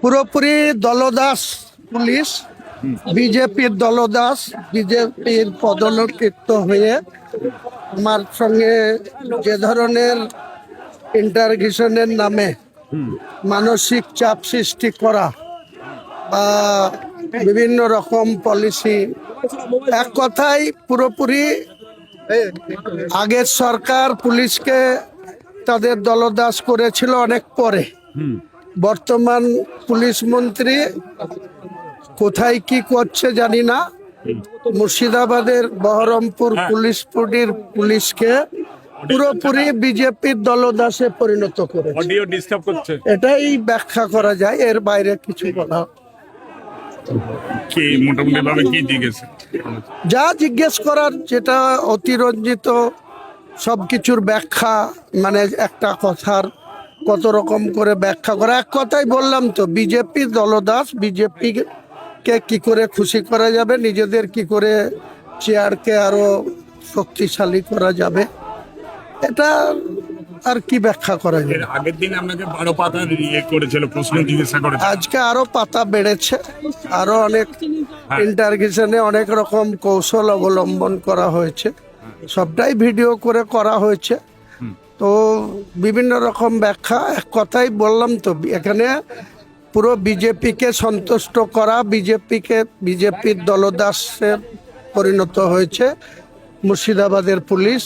পুরোপুরি দলদাস পুলিশ, বিজেপির দলদাস, বিজেপির পদলোকিত হয়ে আমার সঙ্গে যে ধরনের ইন্টারগেশনের নামে মানসিক চাপ সৃষ্টি করা বা বিভিন্ন রকম পলিসি, এক কথায় পুরোপুরি আগের সরকার পুলিশকে তাদের দলদাস করেছিল অনেক পরে। বর্তমান পুলিশ মন্ত্রী কোথায় কি করছে জানি না, মুর্শিদাবাদের বহরমপুর পুলিশ ফাঁড়ির পুলিশকে পুরোপুরি বিজেপির দলদাসে পরিণত করে, অডিও ডিস্টার্ব করছে। এটাই ব্যাখ্যা করা যায়, এর বাইরে কিছু বলা। কি মোটামুটি ভাবে কি জিজ্ঞেস যা জিজ্ঞেস করার, যেটা অতিরঞ্জিত সবকিছুর ব্যাখ্যা, মানে একটা কথার কত রকম করে ব্যাখ্যা করা। এক কথাই বললাম তো, বিজেপি দলদাস, বিজেপি কে কি করে খুশি করা যাবে, নিজেদের কি করে চেয়ারকে আরো শক্তিশালী করা যাবে, এটা আর কি ব্যাখ্যা করা যাবে। এর আগের দিন আপনাকে 12 পাতা ইয়ে করেছিল, প্রশ্ন জিজ্ঞাসা করেছে। আজকে আরো পাতা বেড়েছে, আরো অনেক ইন্টারগেশনে অনেক রকম কৌশল অবলম্বন করা হয়েছে, সবটাই ভিডিও করে করা হয়েছে। তো বিভিন্ন রকম ব্যাখ্যা, এক কথাই বললাম তো, এখানে পুরো বিজেপিকে সন্তুষ্ট করা, বিজেপির দলদাসে পরিণত হয়েছে মুর্শিদাবাদের পুলিশ।